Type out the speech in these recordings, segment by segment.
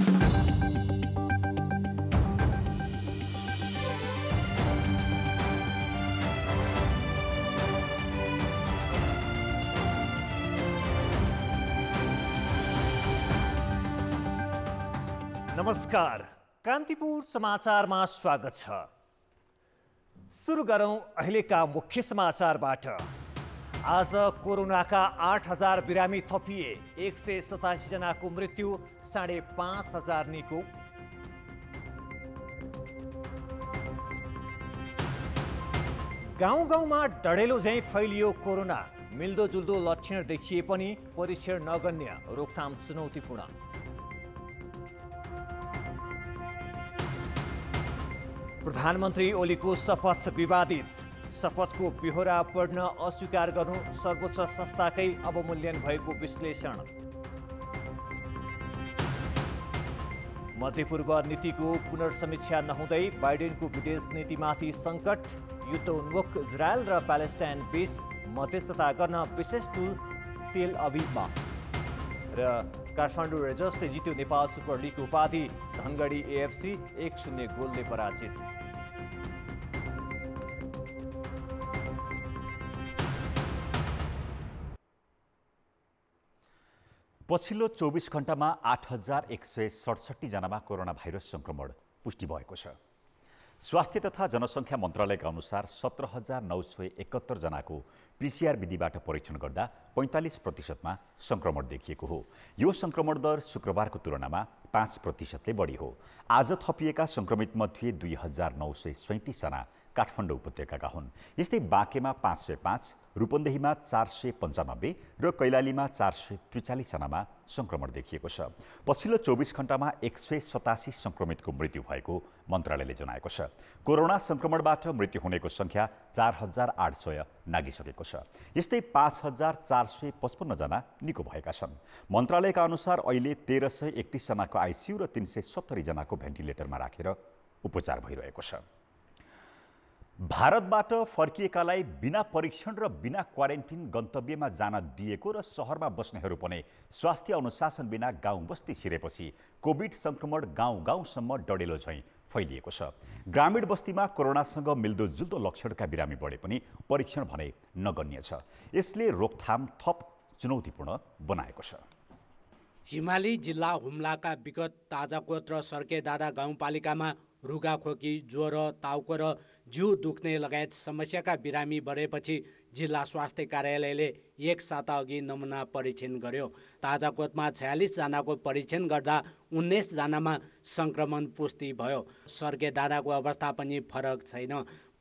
नमस्कार, कान्तिपुर समाचारमा स्वागत छ। सुरु गरौं अहिलेका मुख्य समाचारबाट। आज कोरोनाका 8,000 बिरामी थपिए, 187 जनाको मृत्यु, 5,500 निको। गाउँ-गाउँमा डढेलो झैं फैलियो कोरोना, मिल्दोजुल्दो लक्षण देखिए पनि परीक्षण नगर्ने, रोकथाम चुनौतीपूर्ण। प्रधानमन्त्री ओलीको शपथ विवादित, शपथको बिहोरा पढ्न अस्वीकार गर्नु सर्वोच्च संस्थाकै अवमूल्यन भएको विश्लेषण। मध्यपूर्व नीतिको पुनर्समीक्षा नहुँदै बाइडेनको विदेश नीतिमाथि सङ्कट, युद्धोन्मुख इजरायल र प्यालेस्टाइन बीच मध्यस्थता गर्न विशेष टुल तेल अभिभमा। र काठमाडौँ रेजर्सले जित्यो नेपाल सुपर लिगको उपाधि, धनगढी एएफसी 1-0 गोलले पराजित। पछिल्लो 24 घण्टामा 8,167 जनामा कोरोना भाइरस संक्रमण पुष्टि भएको छ। स्वास्थ्य तथा जनसङ्ख्या मन्त्रालयका अनुसार 17,971 जनाको पीसीआर विधिबाट परीक्षण गर्दा 45%मा संक्रमण देखिएको हो। यो संक्रमण दर शुक्रबारको तुलनामा 5%ले बढी हो। आज थपिएका संक्रमित मध्ये 2,937 जना काठमाडौँ उपत्यकाका हुन्। यस्तै बाँकेमा 505, रूपन्देहीमा 495 र कैलालीमा 443 जनामा संक्रमण देखिएको छ। पछिल्लो 24 घण्टामा 187 संक्रमितको मृत्यु भएको मन्त्रालयले जनाएको छ। कोरोना संक्रमणबाट मृत्यु हुनेको संख्या 4,800 नागिसकेको छ। यस्तै 5,455 जना निको भएका छन्। मन्त्रालयका अनुसार अहिले 1,331 जनाको आइसियु र 370 जनाको भेन्टिलेटरमा राखेर उपचार भइरहेको छ। भारतबाट फर्किएकालाई बिना परीक्षण र बिना क्वारेन्टिन गन्तव्यमा जान दिएको र सहरमा बस्नेहरू पनि स्वास्थ्य अनुशासन बिना गाउँ बस्ती छिरेपछि कोभिड संक्रमण गाउँ-गाउँसम्म डढेलो झैं फैलिएको छ। ग्रामीण बस्तीमा कोरोनासँग मिल्दोजुल्दो लक्षणका बिरामी बढे पनि परीक्षण भने नगन्य छ। यसले रोकथाम थप चुनौतीपूर्ण बनाएको छ। हिमाली जिल्ला हुम्लाका विगत ताजाकोट र सर्केदादा गाउँपालिकामा रुगाखोकी, ज्वरो, टाउको र जिउ दुख्ने लगायत समस्याका बिरामी बढेपछि जिल्ला स्वास्थ्य कार्यालयले एक साता अघि नमुना परीक्षण गर्यो। ताजाकोटमा 46 जनाको परीक्षण गर्दा 19 जनामा संक्रमण पुष्टि भयो। सर्केदादाको अवस्था पनि फरक छैन।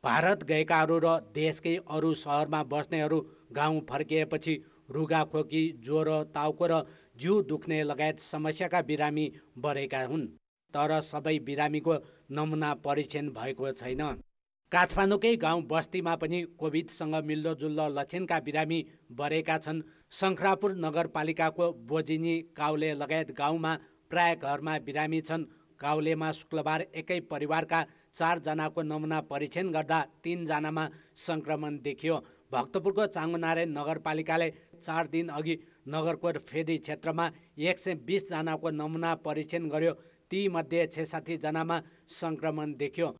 भारत गएकाहरू र देशकै अरू सहरमा बस्नेहरू गाउँ फर्किएपछि रुगाखोकी, ज्वरो, टाउको र जिउ दुख्ने लगायत समस्याका बिरामी बढेका हुन्। तर सबै बिरामीको नमुना परीक्षण भएको छैन। काठमाडौँकै गाउँ बस्तीमा पनि कोभिडसँग मिल्दोजुल्दो लक्षणका बिरामी बढेका छन्। शङ्खरापुर नगरपालिकाको बोजिनी, काउले लगायत गाउँमा प्राय घरमा बिरामी छन्। काउलेमा शुक्रबार एकै परिवारका 4 जनाको नमुना परीक्षण गर्दा 3 जनामा संक्रमण देखियो। भक्तपुरको चाङ्गुनारायण नगरपालिकाले 4 दिन अघि नगरकोट फेदी क्षेत्रमा 120 जनाको नमुना परीक्षण गर्यो। ती मध्ये 66 जनामा संक्रमण देखियो।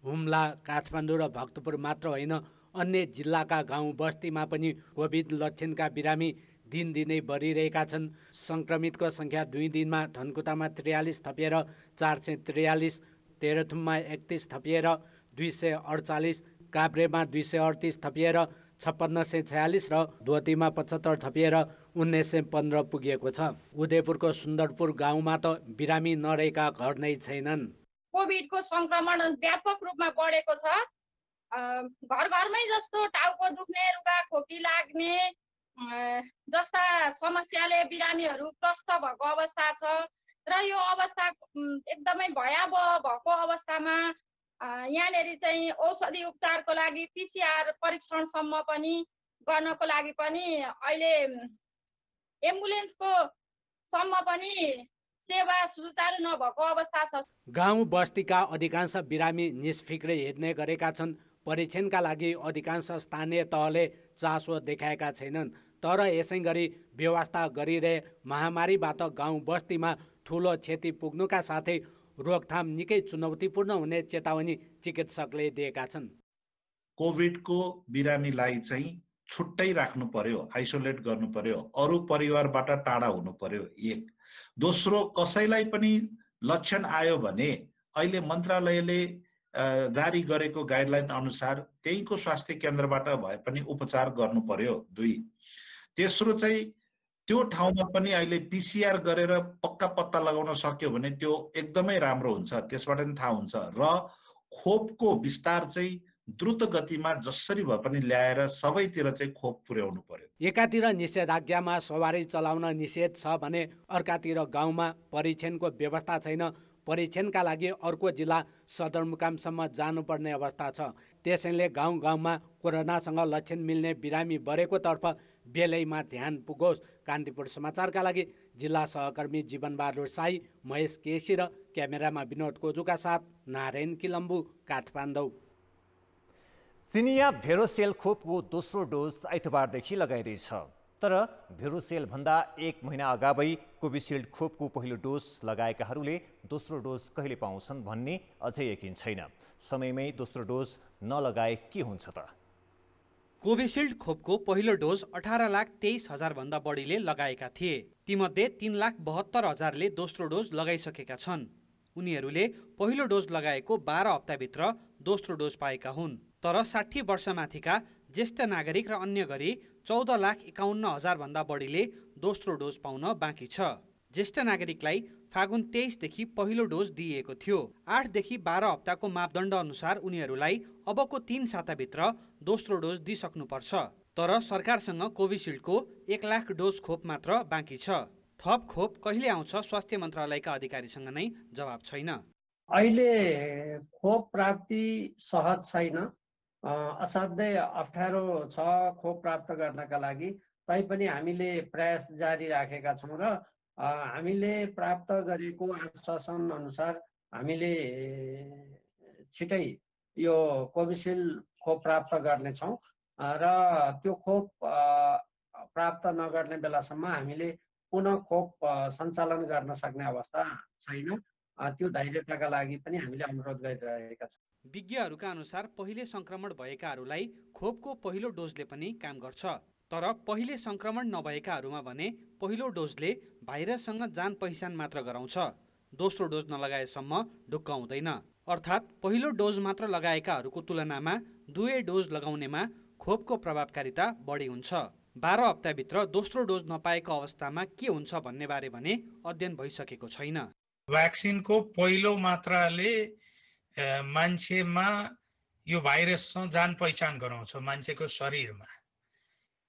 हुम्ला, काठमाडौँ र भक्तपुर मात्र होइन, अन्य जिल्लाका गाउँ बस्तीमा पनि कोभिड लक्षणका बिरामी दिनदिनै बढिरहेका छन्। संक्रमितको संख्या 2 दिनमा धनकुटामा 43 थपिएर 443, तेह्रथुममा 31 थपिएर 248, काभ्रेमा 238 थपिएर 5646 र दोतीमा 75 थपिएर 1915 पुगेको छ। उदयपुरको सुन्दरपुर गाउँमा त बिरामी नरहेका घर नै छैनन्। कोभिडको संक्रमण व्यापक रूपमा बढेको छ। घर घरमै जस्तो टाउको दुख्ने, रुगा खोकी लाग्ने जस्ता समस्याले बिरामीहरू त्रस्त भएको अवस्था छ र यो अवस्था एकदमै भयावह भएको अवस्थामा यहाँनेरि चाहिँ औषधि उपचारको लागि पीसीआर परीक्षणसम्म पनि गर्नको लागि पनि अहिले एम्बुलेन्सको सम्म पनि सेवा सुचारू नभएको अवस्था छ। गाउँ बस्तीका अधिकांश बिरामी निष्फिक्रै हिँड्ने गरेका छन्। परीक्षणका लागि अधिकांश स्थानीय तहले चासो देखाएका छैनन्। तर यसै गरी व्यवस्था गरिरहे महामारीबाट गाउँ बस्तीमा ठुलो क्षति पुग्नुका साथै रोकथाम निकै चुनौतीपूर्ण हुने चेतावनी चिकित्सकले दिएका छन्। कोभिडको बिरामीलाई चाहिँ छुट्टै राख्नु पर्यो, आइसोलेट गर्नु पर्यो, अरू परिवारबाट टाढा हुनु पर्यो। एक दोस्रो, कसैलाई पनि लक्षण आयो भने अहिले मन्त्रालयले जारी गरेको गाइडलाइन अनुसार त्यहीको स्वास्थ्य केन्द्रबाट भए पनि उपचार गर्नु पर्यो। दुई, तेस्रो चाहिँ त्यो ठाउँमा पनि अहिले पिसिआर गरेर पक्का पत्ता लगाउन सक्यो भने त्यो एकदमै राम्रो हुन्छ, त्यसबाट पनि थाहा हुन्छ। र खोपको विस्तार चाहिँ द्रुत गतिमा जसरी भए पनि ल्याएर सबैतिर चाहिँ खोप पुर्याउनु पर्यो। एकातिर निषेधाज्ञामा सवारी चलाउन निषेध छ भने अर्कातिर गाउँमा परीक्षणको व्यवस्था छैन। परीक्षणका लागि अर्को जिल्ला सदरमुकामसम्म जानुपर्ने अवस्था छ। त्यसैले गाउँ गाउँमा कोरोनासँग लक्षण मिल्ने बिरामी बढेको तर्फ बेलैमा ध्यान पुगोस्। कान्तिपुर समाचारका लागि जिल्ला सहकर्मी जीवनबहादुर साई, महेश केसी र क्यामेरामा विनोद कोजुका साथ नारायण किलम्बु, काठमाडौँ। चिनिया भेरोसेल खोपको दोस्रो डोज आइतबारदेखि लगाइँदैछ। तर भेरोसेलभन्दा 1 महिना अगावै कोभिसिल्ड खोपको पहिलो डोज लगाएकाहरूले दोस्रो डोज कहिले पाउँछन् भन्ने अझै यकिन छैन। समयमै दोस्रो डोज नलगाए के हुन्छ त? कोभिसिल्ड खोपको पहिलो डोज 18,23,000 भन्दा बढीले लगाएका थिए। तीमध्ये 3,72,000ले दोस्रो डोज लगाइसकेका छन्। उनीहरूले पहिलो डोज लगाएको 12 हप्ताभित्र दोस्रो डोज पाएका हुन्। तर 60 वर्षमाथिका ज्येष्ठ नागरिक र अन्य गरी 14,51,000 भन्दा बढीले दोस्रो डोज पाउन बाँकी छ। ज्येष्ठ नागरिकलाई फागुन 23 देखि पहिलो डोज दिइएको थियो। 8 देखि 12 हप्ताको मापदण्ड अनुसार उनीहरूलाई अबको 3 साताभित्र दोस्रो डोज दिइसक्नुपर्छ। तर सरकारसँग कोभिसिल्डको 1 लाख डोज खोप मात्र बाँकी छ। थप खोप कहिले आउँछ स्वास्थ्य मन्त्रालयका अधिकारीसँग नै जवाब छैन। अहिले खोप प्राप्ति सहज छैन, असाध्यै अप्ठ्यारो छ खोप प्राप्त गर्नका लागि। तैपनि हामीले प्रयास जारी राखेका छौँ र हामीले प्राप्त गरेको आश्वासन अनुसार हामीले छिटै यो कोभिसिल्ड खोप प्राप्त गर्नेछौँ र त्यो खोप प्राप्त नगर्ने बेलासम्म हामीले पुनः खोप सञ्चालन गर्न सक्ने अवस्था छैन। त्यो धैर्यताका लागि पनि हामीले अनुरोध गरिरहेका छौँ। विज्ञहरूका अनुसार पहिले सङ्क्रमण भएकाहरूलाई खोपको पहिलो डोजले पनि काम गर्छ। तर पहिले सङ्क्रमण नभएकाहरूमा भने पहिलो डोजले भाइरससँग जान पहिचान मात्र गराउँछ। दोस्रो डोज नलगाएसम्म ढुक्क हुँदैन। अर्थात् पहिलो डोज मात्र लगाएकाहरूको तुलनामा दुवै डोज लगाउनेमा खोपको प्रभावकारिता बढी हुन्छ। 12 हप्ताभित्र दोस्रो डोज नपाएको अवस्थामा के हुन्छ भन्ने बारे भने अध्ययन भइसकेको छैन। भ्याक्सिनको पहिलो मात्राले मान्छेमा यो भाइरससँग जान पहिचान गराउँछ मान्छेको शरीरमा।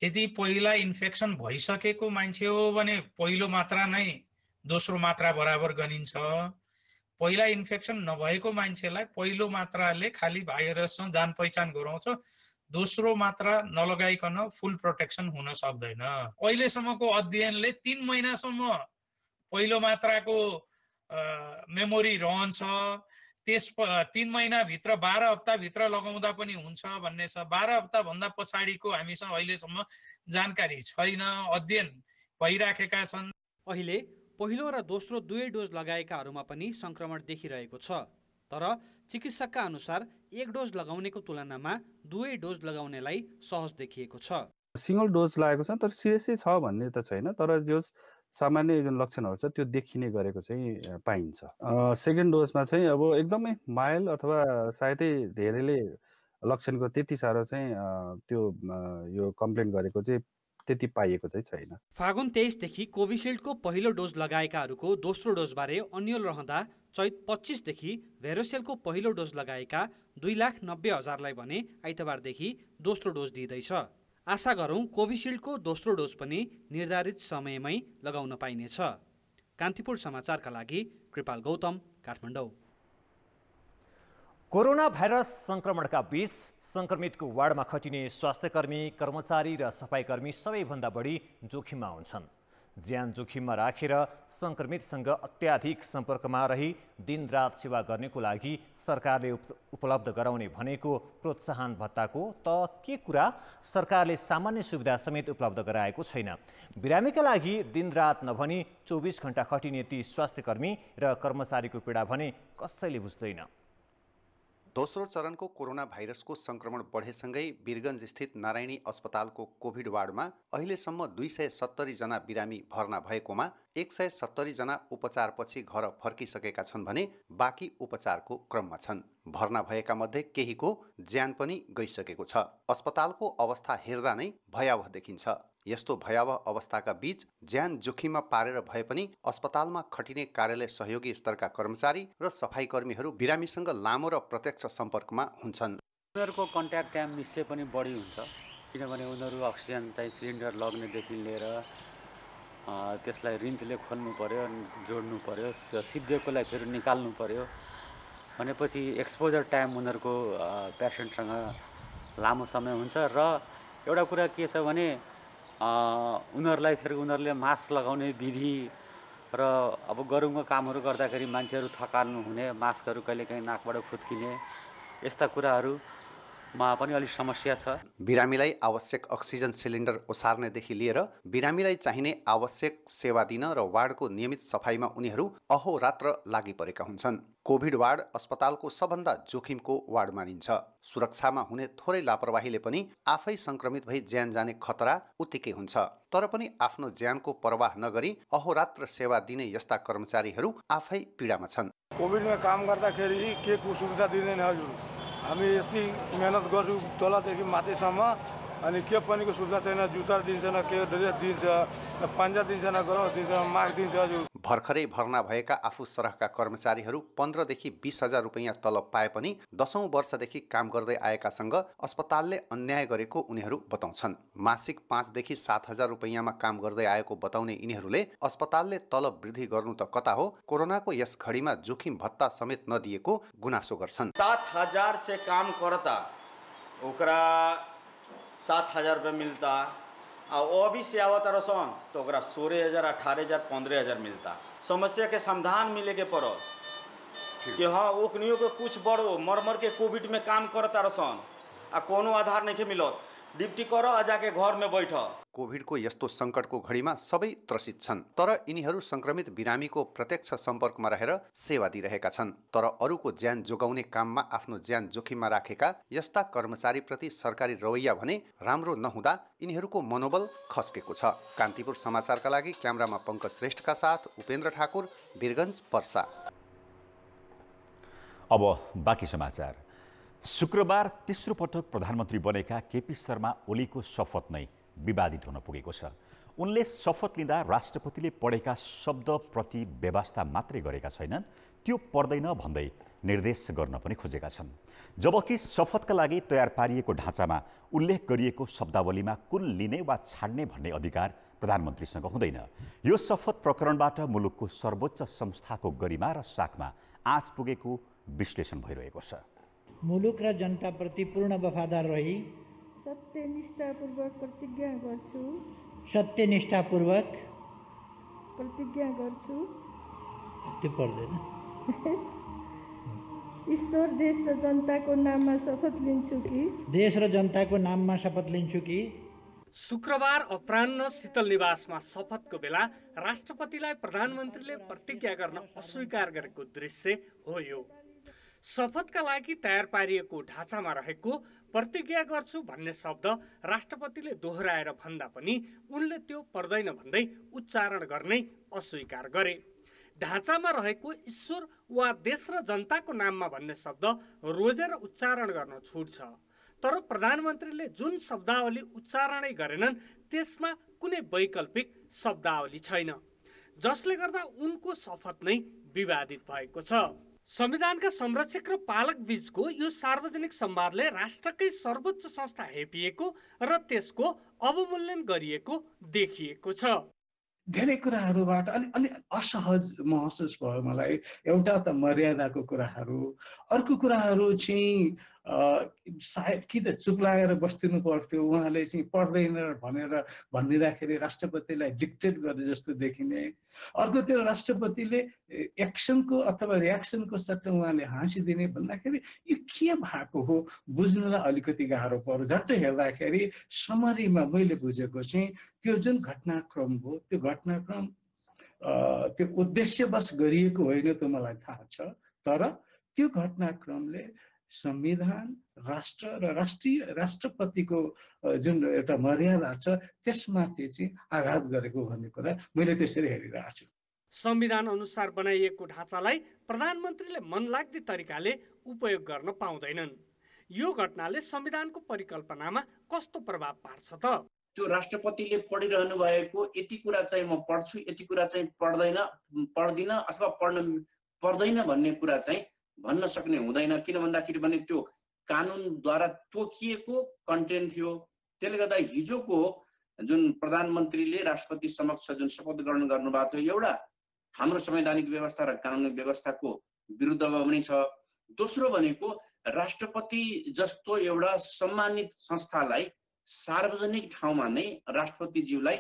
यदि पहिला इन्फेक्सन भइसकेको मान्छे हो भने पहिलो मात्रा नै दोस्रो मात्रा बराबर गनिन्छ। पहिला इन्फेक्सन नभएको मान्छेलाई पहिलो मात्राले खालि भाइरससँग जान पहिचान गराउँछ, दोस्रो मात्रा नलगाइकन फुल प्रोटेक्सन हुन सक्दैन। अहिलेसम्मको अध्ययनले 3 महिनासम्म पहिलो मात्राको मेमोरी रहन्छ। त्यस 3 महिनाभित्र 12 हप्ताभित्र लगाउँदा पनि हुन्छ भन्ने छ। 12 हप्ताभन्दा पछाडिको हामीसँग अहिलेसम्म जानकारी छैन, अध्ययन भइराखेका छन्। अहिले पहिलो र दोस्रो दुवै डोज लगाएकाहरूमा पनि सङ्क्रमण देखिरहेको छ। तर चिकित्सकका अनुसार 1 डोज लगाउनेको तुलनामा दुवै डोज लगाउनेलाई सहज देखिएको छ। सिंगल डोज लागेको छ तर सिरियसै छ भन्ने त छैन, तर जो सामान्य जुन लक्षणहरू छ त्यो देखिने गरेको चाहिँ पाइन्छ। सेकेन्ड डोजमा चाहिँ अब एकदमै माइल्ड अथवा सायदै धेरैले लक्षणको त्यति साह्रो चाहिँ त्यो यो कम्प्लेन गरेको चाहिँ त्यति पाइएको चाहिँ छैन। फागुन 23 देखि कोभिसिल्डको पहिलो डोज लगाएकाहरूको दोस्रो डोजबारे अन्यल रहँदा चैत 25 देखि भेरोसेलको पहिलो डोज लगाएका 2,90,000लाई भने आइतबारदेखि दोस्रो डोज दिइँदैछ। आशा गरौँ कोभिसिल्डको दोस्रो डोज पनि निर्धारित समयमै लगाउन पाइनेछ। कान्तिपुर समाचारका लागि कृपाल गौतम, काठमाडौँ। कोरोना भाइरस संक्रमणका बीच संक्रमितको वार्डमा खटिने स्वास्थ्यकर्मी, कर्मचारी र सफाईकर्मी सबैभन्दा बढी जोखिममा हुन्छन्। ज्यान जोखिममा राखेर सङ्क्रमितसँग अत्याधिक सम्पर्कमा रही दिनरात सेवा गर्नेको लागि सरकारले उपलब्ध गराउने भनेको प्रोत्साहन भत्ताको त के कुरा सरकारले सामान्य सुविधा समेत उपलब्ध गराएको छैन। बिरामीका लागि दिनरात नभनी 24 घण्टा खटिने ती स्वास्थ्यकर्मी र कर्मचारीको पीडा भने कसैले बुझ्दैन। दोस्रो चरणको कोरोना भाइरसको संक्रमण बढेसँगै वीरगञ्ज स्थित नारायणी अस्पतालको कोभिड वार्डमा अहिलेसम्म 270 जना बिरामी भर्ना भएकोमा 170 जना उपचारपछि घर फर्किसकेका छन् भने बाँकी उपचारको क्रममा छन्। भर्ना भएका मध्ये केहीको ज्यान पनि गइसकेको छ। अस्पतालको अवस्था हेर्दा नै भयावह देखिन्छ। यस्तो भयावह अवस्थाका बीच ज्यान जोखिममा पारेर भए पनि अस्पतालमा खटिने कार्यालय सहयोगी स्तरका कर्मचारी र सफाई कर्मीहरू बिरामीसँग लामो र प्रत्यक्ष सम्पर्कमा हुन्छन्। उनीहरूको कन्ट्याक्ट टाइम निश्चय पनि बढी हुन्छ, किनभने उनीहरू अक्सिजन चाहिँ सिलिन्डर लग्नेदेखि लिएर त्यसलाई रिन्चले खोल्नु पर्यो, जोड्नु पर्यो, सिद्धिएकोलाई फेरि निकाल्नु पर्यो भनेपछि एक्सपोजर टाइम उनीहरूको पेसेन्टसँग लामो समय हुन्छ। र एउटा कुरा के छ भने उनीहरूलाई फेरि उनीहरूले मास्क लगाउने विधि र अब गरुङको कामहरू गर्दाखेरि मान्छेहरू थकाल्नु हुने, मास्कहरू कहिलेकाहीँ नाकबाट फुत्किने, यस्ता कुराहरूमा पनि अलिक समस्या छ। बिरामीलाई आवश्यक अक्सिजन सिलिन्डर ओसार्नेदेखि लिएर बिरामीलाई चाहिने आवश्यक सेवा दिन र वार्डको नियमित सफाइमा उनीहरू अहोरात्र लागि परेका हुन्छन्। कोभिड वार्ड अस्पतालको सबभन्दा जोखिमको वार्ड मानिन्छ। सुरक्षामा हुने थोरै लापरवाहीले पनि आफै संक्रमित भई ज्यान जाने खतरा उत्तिकै हुन्छ। तर पनि आफ्नो ज्यानको परवाह नगरी अहोरात्र सेवा दिने यस्ता कर्मचारीहरू आफै पीडामा छन्। कोभिडमा काम गर्दाखेरि के को सुविधा दिँदैन हजुर। हामी यति मेहनत गर्छौँ तलदेखि माथिसम्म, अनि के पनिको सुविधा छैन। जुत्ता दिन्छ न, के ड्रेस दिन्छ न, पन्जा दिन्छ न, ग्लभ्स दिन्छ न, मास्क दिन्छ हजुर। भर्खरै भर्ना भएका आफू सरहका कर्मचारीहरू 15 देखि 20 हजार रुपैयाँ तलब पाए पनि 10औं वर्षदेखि काम गर्दै आएकासँग अस्पतालले अन्याय गरेको उनीहरू बताउँछन्। मासिक 5 देखि 7 हजार रुपैयाँमा काम गर्दै आएको बताउने यिनीहरूले अस्पतालले तलब वृद्धि गर्नु त कता हो, कोरोनाको यस घडीमा जोखिम भत्ता समेत नदिएको गुनासो गर्छन्। 7,000 से काम करता ओकरा 7,000 रुपये मिलता, और वो भी से आवत रसन तो 16,000, 18,000, 15,000 मिलता। समस्या के समाधान मिले के पड़ो कि हाँ ओकनियों के कुछ बड़ो मर के कोविड में काम करता रसन आ कोनो आधार नहीं के मिलत, ड्यूटी करो आ जाके घर में बैठ। कोभिडको यस्तो सङ्कटको घडीमा सबै त्रसित छन्, तर यिनीहरू संक्रमित बिरामीको प्रत्यक्ष सम्पर्कमा रहेर सेवा दिइरहेका छन्। तर अरूको ज्यान जोगाउने काममा आफ्नो ज्यान जोखिममा राखेका यस्ता कर्मचारीप्रति सरकारी रवैया भने राम्रो नहुँदा यिनीहरूको मनोबल खस्केको छ। कान्तिपुर समाचारका लागि क्यामेरामा पङ्कज श्रेष्ठका साथ उपेन्द्र ठाकुर, वीरगञ्ज, पर्सा। अब बाँकी समाचार। शुक्रबार तेस्रो पटक प्रधानमन्त्री बनेका केपी शर्मा ओलीको शपथ नै विवादित हुन पुगेको छ। उनले शपथ लिँदा राष्ट्रपतिले पढेका शब्दप्रति व्यवस्था मात्रै गरेका छैनन्, त्यो पर्दैन भन्दै निर्देश गर्न पनि खोजेका छन्। जबकि शपथका लागि तयार पारिएको ढाँचामा उल्लेख गरिएको शब्दावलीमा कुन लिने वा छाड्ने भन्ने अधिकार प्रधानमन्त्रीसँग हुँदैन। यो शपथ प्रकरणबाट मुलुकको सर्वोच्च संस्थाको गरिमा र साखमा आँच पुगेको विश्लेषण भइरहेको छ। मुलुक र जनताप्रति पूर्ण वफादार रही सत्यनिष्ठापूर्वक प्रतिज्ञा गर्छु। सत्यनिष्ठापूर्वक प्रतिज्ञा गर्छु। त्यो पर्दैन। ईश्वर, देश र जनताको नाममा शपथ लिन्छु कि देश र जनताको नाममा शपथ लिन्छु कि। शुक्रबार अपराह्न शीतल निवासमा शपथको बेला राष्ट्रपतिलाई प्रधानमन्त्रीले प्रतिज्ञा गर्न अस्वीकार गरेको दृश्य हो यो। शपथका लागि तयार पारिएको ढाँचामा रहेको प्रतिज्ञा गर्छु भन्ने शब्द राष्ट्रपतिले दोहोऱ्याएर भन्दा पनि उनले त्यो पर्दैन भन्दै उच्चारण गर्नै अस्वीकार गरे। ढाँचामा रहेको ईश्वर वा देश र जनताको नाममा भन्ने शब्द रोजेर उच्चारण गर्न छुट छ, तर प्रधानमन्त्रीले जुन शब्दावली उच्चारणै गरेनन् त्यसमा कुनै वैकल्पिक शब्दावली छैन, जसले गर्दा उनको शपथ नै विवादित भएको छ। संविधानका संरक्षक र पालक बीचको यो सार्वजनिक संवादले राष्ट्रकै सर्वोच्च संस्था हेपिएको र त्यसको अवमूल्यन गरिएको देखिएको छ। धेरै कुराहरूबाट अलि असहज महसुस भयो मलाई। एउटा त मर्यादाको कुराहरू, अर्को कुराहरू चाहिँ सायद कि त चुप लागेर बस्दिनु पर्थ्यो, उहाँले चाहिँ पढ्दैन भनेर भनिदिँदाखेरि राष्ट्रपतिलाई डिक्टेट गरे जस्तो देखिने। अर्कोतिर राष्ट्रपतिले एक्सनको अथवा रियाक्सनको सट्टा उहाँले हाँसिदिने भन्दाखेरि यो के भएको हो बुझ्नलाई अलिकति गाह्रो पर्यो। झट्टै हेर्दाखेरि समरीमा मैले बुझेको चाहिँ त्यो जुन घटनाक्रम हो त्यो घटनाक्रम त्यो उद्देश्यवश गरिएको होइन त मलाई थाहा छ, तर त्यो घटनाक्रमले संविधान, राष्ट्र र राष्ट्रपतिको जुन एउटा मर्यादा छ त्यसमाथि चाहिँ आघात गरेको भन्ने कुरा मैले त्यसरी हेरिरहेको छु। संविधान अनुसार बनाइएको ढाँचालाई प्रधानमन्त्रीले मनलाग्दी तरिकाले उपयोग गर्न पाउँदैनन्। यो घटनाले संविधानको परिकल्पनामा कस्तो प्रभाव पार्छ त? त्यो राष्ट्रपतिले पढिरहनु भएको यति कुरा चाहिँ म पढ्छु, यति कुरा चाहिँ पढ्दिन अथवा पढ्न पर्दैन भन्ने कुरा चाहिँ भन्न सक्ने हुँदैन। किन भन्दाखेरि भने त्यो कानुनद्वारा तोकिएको कन्टेन्ट थियो। त्यसले गर्दा हिजोको जुन प्रधानमन्त्रीले राष्ट्रपति समक्ष जुन शपथ ग्रहण गर्नुभएको थियो एउटा हाम्रो संवैधानिक व्यवस्था र कानुनी व्यवस्थाको विरुद्धमा पनि छ। दोस्रो भनेको राष्ट्रपति जस्तो एउटा सम्मानित संस्थालाई सार्वजनिक ठाउँमा नै राष्ट्रपतिज्यूलाई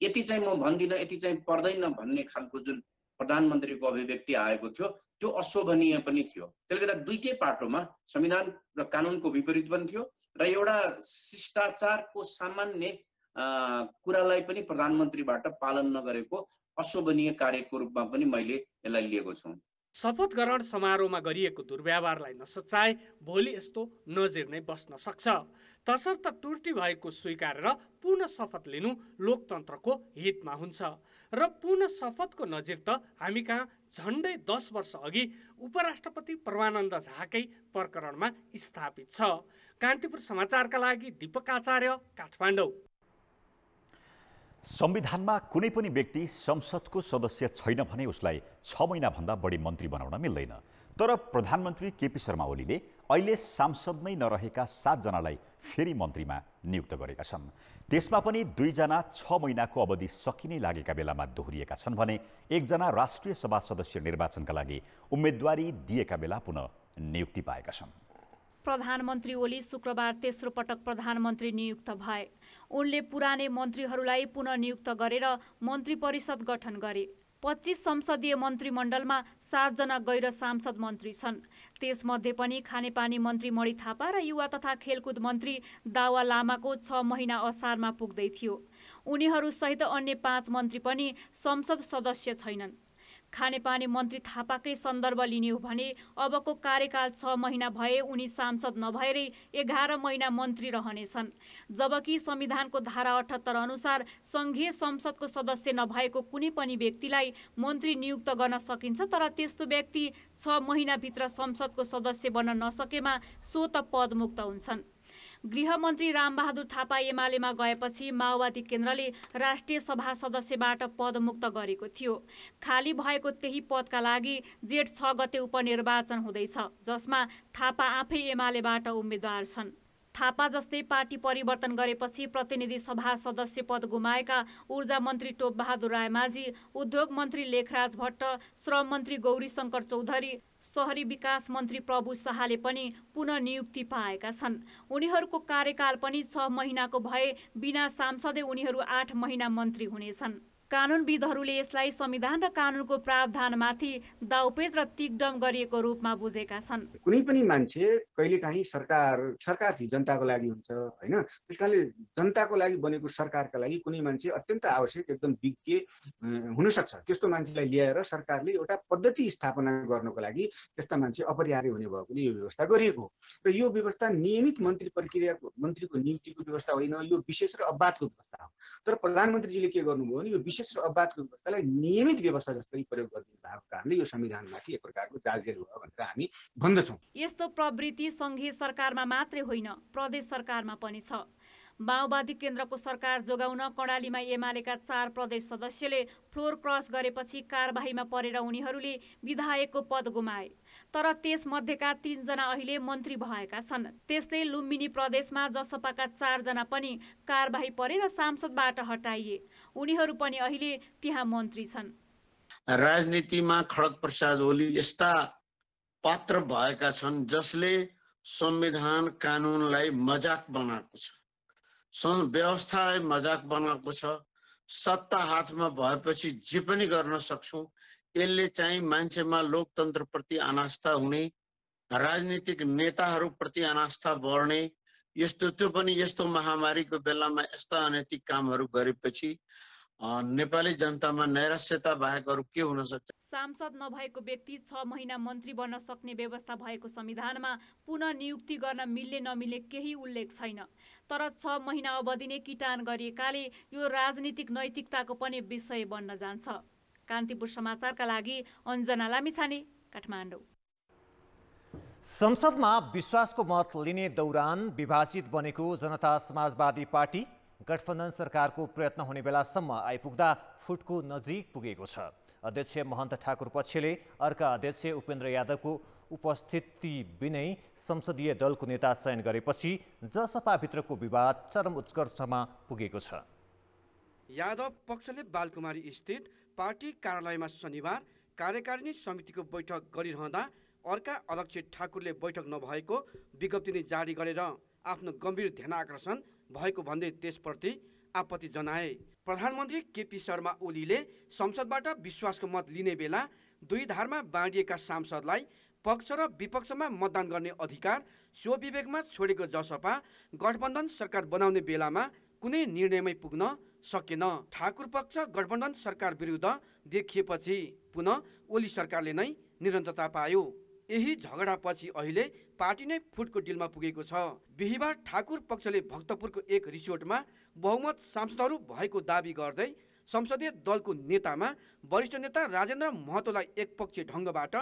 यति चाहिँ म भन्दिनँ, यति चाहिँ पर्दैन भन्ने खालको जुन प्रधानमन्त्रीको अभिव्यक्ति आएको थियो त्यो अशोभनीय पनि थियो। त्यसले गर्दा दुईटै पाटोमा संविधान र कानुनको विपरीत पनि थियो र एउटा शिष्टाचारको सामान्य कुरालाई पनि प्रधानमन्त्रीबाट पालन नगरेको अशोभनीय कार्यको रूपमा पनि मैले यसलाई लिएको छु। शपथ ग्रहण समारोहमा गरिएको दुर्व्यवहारलाई नसच्चाए भोलि यस्तो नजिर नै बस्न सक्छ। तसर्थ त्रुटि भएको स्वीकारेर पुनः शपथ लिनु लोकतन्त्रको हितमा हुन्छ र पुनः शपथको नजिर त हामी कहाँ झन्डै 10 वर्ष अघि उपराष्ट्रपति परमानन्द झाकै प्रकरणमा स्थापित छ। कान्तिपुर समाचारका लागि दीपक आचार्य, काठमाडौँ। संविधानमा कुनै पनि व्यक्ति संसदको सदस्य छैन भने उसलाई 6 महिनाभन्दा बढी मन्त्री बनाउन मिल्दैन। तर प्रधानमन्त्री केपी शर्मा ओलीले अहिले सांसद नै नरहेका 7 जनालाई फेरि मन्त्रीमा नियुक्त गरेका छन्। त्यसमा पनि 2 जना 6 महिनाको अवधि सकिनै लागेका बेलामा दोहोरिएका छन् भने 1 जना राष्ट्रिय सभा सदस्य निर्वाचनका लागि उम्मेदवारी दिएका बेला पुनः नियुक्ति पाएका छन्। प्रधानमन्त्री ओली शुक्रबार तेस्रो पटक प्रधानमन्त्री नियुक्त भए। उनले पुरानै मन्त्रीहरूलाई पुनः नियुक्त गरेर मन्त्री परिषद गठन गरे। 25 संसदीय मन्त्रीमण्डलमा 7 जना गैर सांसद मन्त्री छन्। त्यसमध्ये पनि खानेपानी मन्त्री मणि थापा र युवा तथा खेलकुद मन्त्री दावा लामाको 6 महिना असारमा पुग्दै थियो। उनीहरूसहित अन्य 5 मन्त्री पनि संसद सदस्य छैनन्। खानेपानी मन्त्री थापाकै सन्दर्भ लिने हो भने अबको कार्यकाल 6 महिना भए उनी सांसद नभएरै 11 महिना मन्त्री रहनेछन्। जबकि संविधानको धारा 78 अनुसार संघीय संसदको सदस्य नभएको कुनै पनि व्यक्तिलाई मन्त्री नियुक्त गर्न सकिन्छ, तर त्यस्तो व्यक्ति 6 महिनाभित्र संसदको सदस्य बन्न नसकेमा सो त पदमुक्त हुन्छन्। गृहमन्त्री रामबहादुर थापा एमालेमा गएपछि माओवादी केन्द्रले राष्ट्रिय सभा सदस्यबाट पदमुक्त गरेको थियो। खाली भएको त्यही पदका लागि जेठ 6 गते उपनिर्वाचन हुँदैछ, जसमा थापा आफै एमालेबाट उम्मेद्वार छन्। थापा जस्तै पार्टी परिवर्तन गरेपछि प्रतिनिधि सभा सदस्य पद गुमाएका ऊर्जा मन्त्री टोपबहादुर रायमाझी, उद्योग मन्त्री लेखराज भट्ट, श्रम मन्त्री गौरीशङ्कर चौधरी, शहरी विकास मन्त्री प्रभु शाहले पनि पुनः नियुक्ति पाएका छन्। उनीहरूको कार्यकाल पनि 6 महिनाको भए बिना सांसदै उनीहरू 8 महिना मन्त्री हुनेछन्। कानुनविदहरूले यसलाई संविधान र कानुनको प्रावधानमाथि दाउपेच र तिगडम गरिएको रूपमा बुझेका छन्। कुनै पनि मान्छे कहिलेकाहीँ सरकार चाहिँ जनताको लागि हुन्छ हैन, त्यसकारणले जनताको लागि बनेको सरकारका लागि कुनै मान्छे अत्यन्त आवश्यक एकदम विज्ञ हुन सक्छ। त्यस्तो मान्छेलाई ल्याएर सरकारले एउटा पद्धति स्थापना गर्नको लागि त्यस्ता मान्छे अपरिहार्य हुने भएकोले यो व्यवस्था गरिएको हो। र यो व्यवस्था नियमित मन्त्री प्रक्रियाको मन्त्रीको नियुक्तिको व्यवस्था होइन, यो विशेष र अबाधको व्यवस्था हो। तर प्रधानमन्त्रीजीले के गर्नुभयो भने यो विशेष र अबाधको व्यवस्थालाई नियमित व्यवस्था जस्तै प्रयोग गरिदिनु भएको कारणले यो संविधानमाथि एक प्रकारको जालजेल भयो भनेर हामी भन्दछौँ। यस्तो प्रवृत्ति संघीय सरकारमा मात्रै होइन, प्रदेश सरकारमा पनि छ। माओवादी केन्द्रको सरकार जोगाउन कर्णालीमा एमालेका 4 प्रदेश सदस्यले फ्लोर क्रस गरेपछि कारबाहीमा परेर उनीहरूले विधायकको पद गुमाए। तर त्यसमध्येका 3 जना अहिले मन्त्री भएका छन्। त्यस्तै लुम्बिनी प्रदेशमा जसपाका 4 जना पनि कारबाही परे र सांसदबाट हटाइए। उनीहरू पनि अहिले त्यहाँ मन्त्री छन्। राजनीतिमा खड्ग प्रसाद ओली यस्ता पात्र भएका छन् जसले संविधान कानुनलाई मजाक बनाएको छ, व्यवस्थालाई मजाक बनाएको छ। सत्ता हातमा भएपछि जे पनि गर्न सक्छौं। यसले चाहिँ मान्छेमा लोकतन्त्रप्रति अनास्था हुने, राजनीतिक नेताहरूप्रति अनास्था बढ्ने, यस्तो त्यो पनि यस्तो महामारीको बेलामा यस्ता अनैतिक कामहरू गरेपछि नेपाली जनतामा नैराश्यता बाहेक अरू के हुन सक्छ? सांसद नभएको व्यक्ति 6 महिना मन्त्री बन्न सक्ने व्यवस्था भएको संविधानमा पुनः नियुक्ति गर्न मिल्ने नमिल्ने केही उल्लेख छैन। तर 6 महिना अवधि नै किटान गरिएकाले यो राजनीतिक नैतिकताको पनि विषय बन्न जान्छ। कान्तिपुर समाचारका लागि अञ्जना लामिछाने, काठमाडौँ। संसदमा विश्वासको मत लिने दौरान विभाजित बनेको जनता समाजवादी पार्टी गठबन्धन सरकारको प्रयत्न हुने बेलासम्म आइपुग्दा फुटको नजिक पुगेको छ। अध्यक्ष महन्त ठाकुर पक्षले अर्का अध्यक्ष उपेन्द्र यादवको उपस्थिति बिनै संसदीय दलको नेता चयन गरेपछि जसपाभित्रको विवाद चरम उत्कर्षमा पुगेको छ। यादव पक्षले बालकुमारी स्थित पार्टी कार्यालयमा शनिबार कार्यकारिणी समितिको बैठक गरिरहँदा अर्का अध्यक्ष ठाकुरले बैठक नभएको विज्ञप्ति नै जारी गरेर आफ्नो गम्भीर ध्यानाकर्षण भएको भन्दै त्यसप्रति आपत्ति जनाए। प्रधानमन्त्री केपी शर्मा ओलीले संसदबाट विश्वासको मत लिने बेला दुई धारमा बाँडिएका सांसदलाई पक्ष र विपक्षमा मतदान गर्ने अधिकार स्वविवेकमा छोडेको जसपा गठबन्धन सरकार बनाउने बेलामा कुनै निर्णयमै पुग्न सकेन। ठाकुर पक्ष गठबन्धन सरकार विरुद्ध देखिएपछि पुनः ओली सरकारले नै निरन्तरता पायो। यही झगडापछि अहिले पार्टी नै फुटको डिलमा पुगेको छ। बिहिबार ठाकुर पक्षले भक्तपुरको एक रिसोर्टमा बहुमत सांसदहरू भएको दाबी गर्दै संसदीय दलको नेतामा वरिष्ठ नेता राजेन्द्र महतोलाई एकपक्षीय ढङ्गबाट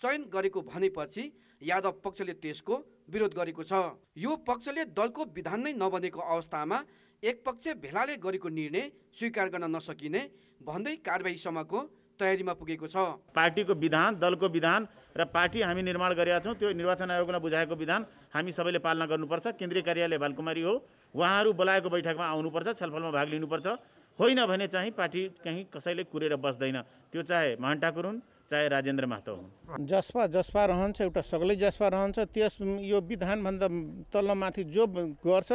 चयन गरेको भनेपछि यादव पक्षले त्यसको विरोध गरेको छ। यो पक्षले दलको विधान नै नबनेको अवस्थामा एकपक्षीय भेलाले गरेको निर्णय स्वीकार गर्न नसकिने भन्दै कारबाहीसम्मको तयारीमा पुगेको छ। पार्टीको विधान, दलको विधान र पार्टी हामी निर्माण गरेका छौँ, त्यो निर्वाचन आयोगले बुझाएको विधान हामी सबैले पालना गर्नुपर्छ। केन्द्रीय कार्यालय बालकुमारी हो, उहाँहरू बोलाएको बैठकमा आउनुपर्छ, छलफलमा भाग लिनुपर्छ। होइन भने चाहिँ पार्टी कहीँ कसैले कुरेर बस्दैन। त्यो चाहे महन्त ठाकुर हुन्, चाहे राजेन्द्र महतो हुन्। जसपा रहन्छ, एउटा सगलै जसपा रहन्छ। त्यस यो विधानभन्दा तल्लोमाथि जो गर्छ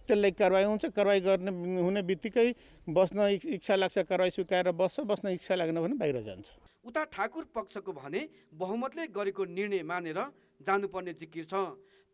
त्यसलाई कारवाही हुन्छ। कारवाही गर्ने हुने बित्तिकै बस्न इच्छा लाग्छ कारवाही स्वीकारेर बस्छ, बस्न इच्छा लाग्न भने बाहिर जान्छ। उता ठाकुर पक्षको भने बहुमतले गरेको निर्णय मानेर जानुपर्ने जिकिर छ।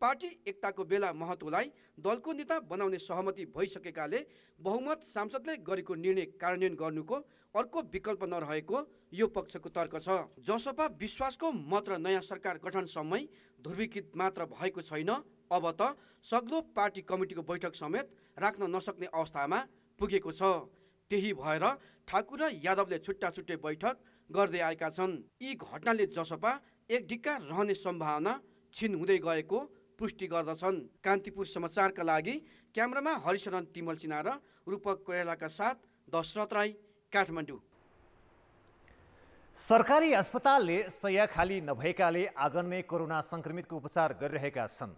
पार्टी एकताको बेला महतोलाई दलको नेता बनाउने सहमति भइसकेकाले बहुमत सांसदले गरेको निर्णय कार्यान्वयन गर्नुको अर्को विकल्प नरहेको यो पक्षको तर्क छ। जसपा विश्वासको मत र नयाँ सरकार गठनसम्मै ध्रुवीकृत मात्र भएको छैन, अब त सग्लो पार्टी कमिटीको बैठक समेत राख्न नसक्ने अवस्थामा पुगेको छ। त्यही भएर ठाकुर र यादवले छुट्टा छुट्टै बैठक गर्दै आएका छन्। यी घटनाले जसपा एक ढिक्का रहने सम्भावना छिन हुँदै गएको पुष्टि गर्दछन्। कान्तिपुर समाचारका लागि क्यामेरामा हरिशरण तिमल सिन्हा र रूपक कोइरालाका साथ दशरथ राई, काठमाडौँ। सरकारी अस्पतालले शय्या खाली नभएकाले आँगनमै कोरोना संक्रमितको उपचार गरिरहेका छन्।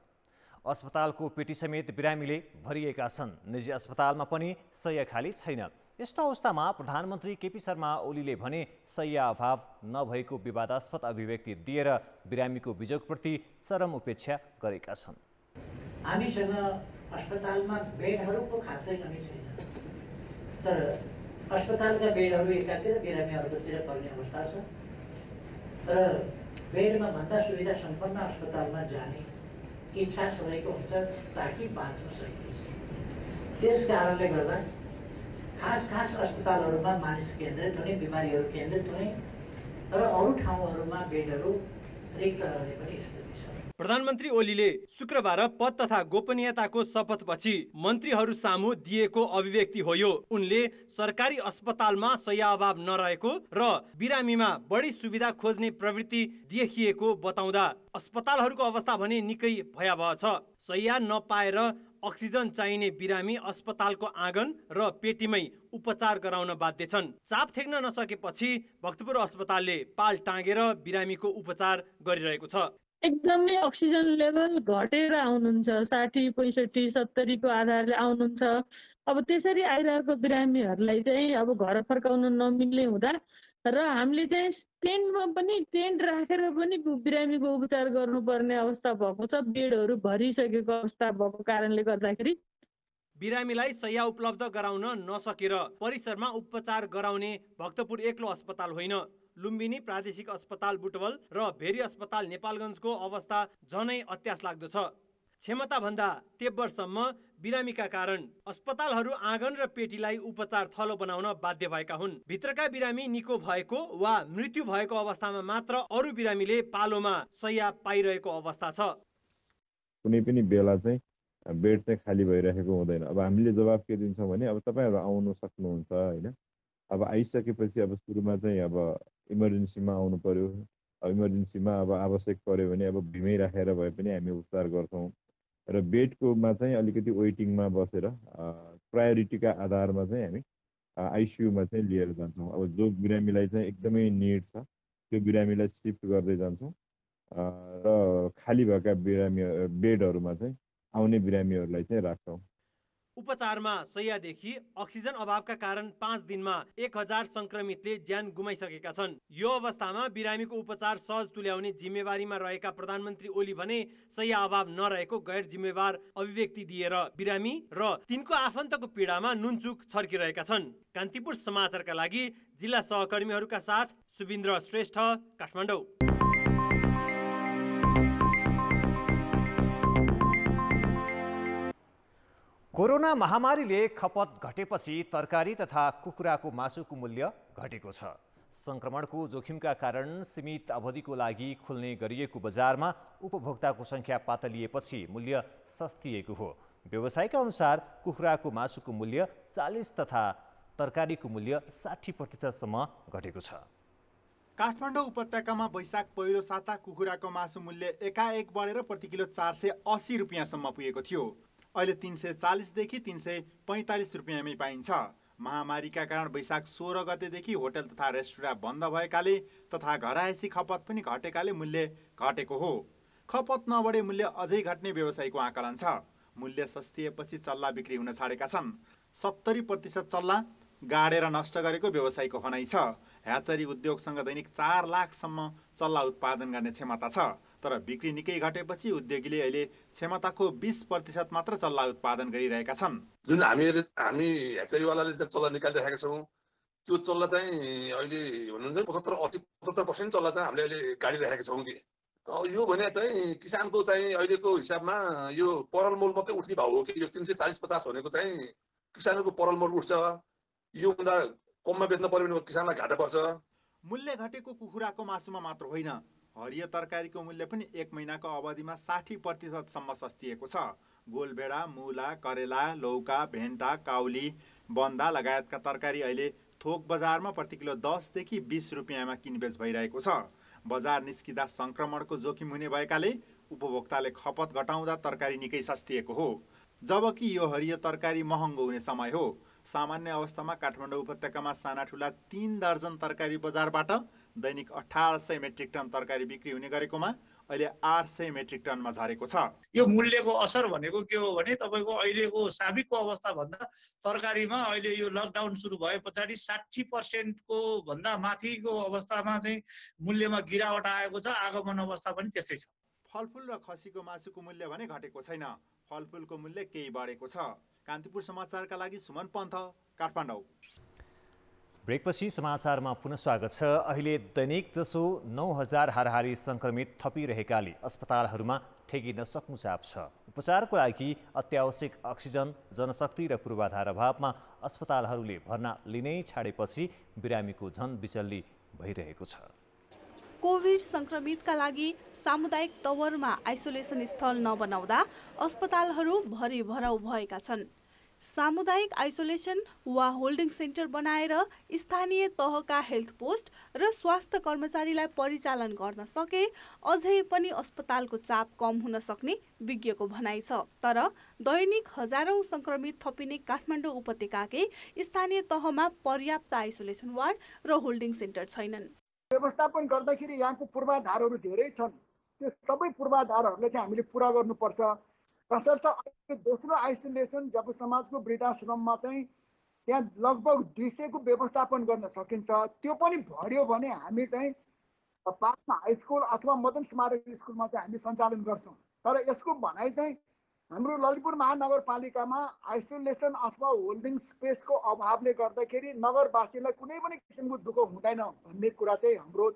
अस्पतालको पेटी समेत बिरामीले भरिएका छन्। निजी अस्पतालमा पनि शय्या खाली छैन। यस्तो अवस्थामा प्रधानमन्त्री केपी शर्मा ओलीले भने शय्या अभाव नभएको विवादास्पद अभिव्यक्ति दिएर बिरामीको वियोगप्रति चरम उपेक्षा गरेका छन्। हामीसँग अस्पतालमा बेडहरूको खासै कमी छैन, तर अस्पतालका बेडहरू एकातिर बिरामी अर्कोतिर पर्ने अवस्था छ र बेडमा भन्दा सुविधा सम्पन्न अस्पतालमा जाने इच्छा सबैको हुन्छ ताकि बाँच्न सकियोस्। त्यस कारणले गर्दा खास अस्पतालहरूमा मानिस केन्द्रित हुने, बिमारीहरू केन्द्रित हुने र अरू ठाउँहरूमा बेडहरू रिक्त रहने पनि स्थिति छ। प्रधानमन्त्री ओलीले शुक्रबार पद तथा गोपनीयताको शपथपछि मन्त्रीहरू सामु दिएको अभिव्यक्ति हो यो। उनले सरकारी अस्पतालमा शय्या अभाव नरहेको र बिरामीमा बढी सुविधा खोज्ने प्रवृत्ति देखिएको बताउँदा अस्पतालहरूको अवस्था भने निकै भयावह छ। शय्या नपाएर अक्सिजन चाहिने बिरामी अस्पतालको आँगन र पेटीमै उपचार गराउन बाध्य छन्। चाप थेक्न नसकेपछि भक्तपुर अस्पतालले पाल टाँगेर बिरामीको उपचार गरिरहेको छ। एकदमै अक्सिजन लेभल घटेर आउनुहुन्छ, 60, 65, 70 को आधारले आउनुहुन्छ। अब त्यसरी आइरहेको बिरामीहरूलाई चाहिँ अब घर फर्काउन नमिल्ने हुँदा र हामीले चाहिँ टेन्टमा पनि टेन्ट राखेर पनि बिरामीको उपचार गर्नुपर्ने अवस्था भएको छ। बेडहरू भरिसकेको अवस्था भएको कारणले गर्दाखेरि बिरामीलाई शय्या उपलब्ध गराउन नसकेर परिसरमा उपचार गराउने भक्तपुर एक्लो अस्पताल होइन, लुम्बिनी प्रादेशिक अस्पताल बुटवल र भेरी अस्पताल नेपालगञ्जको अवस्था झनै अत्यास लाग्दो छ। क्षमताभन्दा तेब्बरसम्म बिरामीका कारण अस्पतालहरू आँगन र पेटीलाई उपचार थलो बनाउन बाध्य भएका हुन्। भित्रका बिरामी निको भएको वा मृत्यु भएको अवस्थामा मात्र अरू बिरामीले पालोमा शय्या पाइरहेको अवस्था छ। कुनै पनि बेला चाहिँ बेड चाहिँ खाली भइरहेको हुँदैन। अब हामीले जवाफ के दिन्छौँ भने अब तपाईँहरू आउनु सक्नुहुन्छ होइन। अब आइसकेपछि अब सुरुमा चाहिँ अब इमर्जेन्सीमा आउनु पर्यो। इमर्जेन्सीमा अब आवश्यक पर्यो भने अब भिमै राखेर भए पनि हामी उपचार गर्छौँ। र बेडकोमा चाहिँ अलिकति वेटिङमा बसेर प्रायोरिटीका आधारमा चाहिँ हामी आइसियुमा चाहिँ लिएर जान्छौँ। अब जो बिरामीलाई चाहिँ एकदमै निड छ त्यो बिरामीलाई सिफ्ट गर्दै जान्छौँ र खाली भएका बिरामी बेडहरूमा चाहिँ आउने बिरामीहरूलाई चाहिँ राख्छौँ। उपचारमा शय्यादेखि अक्सिजन अभावका कारण 5 दिनमा 1000 संक्रमितले ज्यान गुमाइसकेका छन्। यो अवस्थामा बिरामीको उपचार सहज तुल्याउने जिम्मेवारीमा रहेका प्रधानमन्त्री ओली भने शय्या अभाव नरहेको गैर जिम्मेवार अभिव्यक्ति दिएर बिरामी र तिनको आफन्तको पीडामा नुनचुक छर्किरहेका छन्। कान्तिपुर समाचारका लागि जिल्ला सहकर्मीहरूका साथ सुबिन्द्र श्रेष्ठ, काठमाडौँ। कोरोना महामारीले खपत घटेपछि तरकारी तथा कुखुराको मासुको मूल्य घटेको छ। संक्रमणको जोखिमका कारण सीमित अवधिको लागि खुल्ने गरिएको बजारमा उपभोक्ताको संख्या पातलिएपछि मूल्य सस्तिएको हो। व्यवसायका अनुसार कुखुराको मासुको मूल्य 40 तथा तरकारीको मूल्य 60% घटेको छ। काठमाडौँ उपत्यकामा वैशाख पहिलो साता कुखुराको मासु मूल्य एकाएक बढेर प्रति किलो 480 रुपियाँसम्म पुगेको थियो। अहिले 340 देखि 345 रुपियाँमै पाइन्छ। महामारीका कारण वैशाख 16 गतेदेखि होटल तथा रेस्टुरेन्ट बन्द भएकाले तथा घरायसी खपत पनि घटेकाले मूल्य घटेको हो। खपत नबढे मूल्य अझै घट्ने व्यवसायीको आकलन छ। मूल्य सस्तिएपछि चल्ला बिक्री हुन छाडेका छन्। 70% चल्ला गाडेर नष्ट गरेको व्यवसायीको भनाइ छ। ह्याचरी उद्योगसँग दैनिक 4 लाखसम्म चल्ला उत्पादन गर्ने क्षमता छ। तर बिक्री निकै घटेपछि उद्योगीले अहिले क्षमताको 20% मात्र चल्ला उत्पादन गरिरहेका छन्। जुन हामी ह्याचरीवालाले चल्ला निकालिरहेका छौँ त्यो चल्ला चाहिँ अहिले भन्नुहुन्छ 75% चल्ला चाहिँ हामीले अहिले गाडिरहेका छौँ कि यो भने चाहिँ किसानको चाहिँ अहिलेको हिसाबमा यो परल मोल मात्रै उठ्ने भाउ हो कि यो 340-50 भनेको चाहिँ किसानको परल मोल उठ्छ। यो भन्दा कममा बेच्न पर्यो भने किसानलाई घाटा पर्छ। मूल्य घटेको कुखुराको मासुमा मात्र होइन, हरियो तरकारीको मूल्य पनि 1 महिनाको अवधिमा 60% सस्तिएको छ। गोलबेडा, मूला, करेला, लौका, भेन्टा, काउली, बन्दा लगायतका तरकारी अहिले थोक बजारमा प्रति किलो 10 देखि 20 रुपियाँमा किनबेच भइरहेको छ। बजार निस्किँदा संक्रमणको जोखिम हुने भएकाले उपभोक्ताले खपत घटाउँदा तरकारी निकै सस्तिएको हो। जबकि यो हरियो तरकारी महँगो हुने समय हो। सामान्य अवस्थामा काठमाडौँ उपत्यकामा साना ठुला 3 दर्जन तरकारी बजारबाट दैनिक 1800 मेट्रिक टन तरकारी बिक्री हुने गरेकोमा अहिले 800 मेट्रिक टनमा झरेको छ। यो मूल्यको असर भनेको के हो भने तपाईँको अहिलेको साबिकको अवस्था भन्दा तरकारीमा अहिले यो लकडाउन सुरु भए पछाडि 60% को भन्दा माथिको अवस्थामा चाहिँ मूल्यमा गिरावट आएको छ। आगमन अवस्था पनि त्यस्तै छ। फलफुल र खसीको मासुको मूल्य भने घटेको छैन। फलफुलको मूल्य केही बढेको छ। कान्तिपुर समाचारका लागि सुमन पन्थ, काठमाडौँ। ब्रेकपछि समाचारमा पुनः स्वागत छ। अहिले दैनिक जसो 9000 हाराहारी संक्रमित थपिरहेकाले अस्पतालहरूमा ठेगी नसक्नु चाप छ। उपचारको लागि अत्यावश्यक अक्सिजन, जनशक्ति र पूर्वाधार अभावमा अस्पतालहरूले भर्ना लिनै छाडेपछि बिरामीको झन बिचल्ली भइरहेको छ। कोभिड संक्रमितका लागि सामुदायिक तवरमा आइसोलेसन स्थल नबनाउँदा अस्पतालहरू भरिभराउ भएका छन्। सामुदायिक आइसोलेसन वा होल्डिङ सेन्टर बनाएर स्थानीय तहका हेल्थ पोस्ट र स्वास्थ्य कर्मचारीलाई परिचालन गर्न सके अझै पनि अस्पतालको चाप कम हुन सक्ने विज्ञको भनाइ छ। तर दैनिक हजारौं संक्रमित थपिने काठमाडौँ उपत्यकाकै स्थानीय तहमा पर्याप्त आइसोलेसन वार्ड र होल्डिङ सेन्टर छैनन्। व्यवस्थापन गर्दाखेरि यहाँको पूर्वाधारहरू धेरै छन्। त्यो सबै पूर्वाधारहरूलाई चाहिँ हामीले पुरा गर्नुपर्छ। तसर्थ दोस्रो आइसोलेसन जब समाजको वृद्धाश्रममा चाहिँ त्यहाँ लगभग 200 को व्यवस्थापन गर्न सकिन्छ। त्यो पनि बढ्यो भने हामी चाहिँ पाटना हाई स्कुल अथवा मदन स्मारक स्कुलमा चाहिँ हामी सञ्चालन गर्छौँ। तर यसको भनाइ चाहिँ हाम्रो ललितपुर महानगरपालिकामा आइसोलेसन अथवा होल्डिङ स्पेसको अभावले गर्दाखेरि नगरवासीलाई कुनै पनि किसिमको दुःख हुँदैन भन्ने कुरा चाहिँ हाम्रो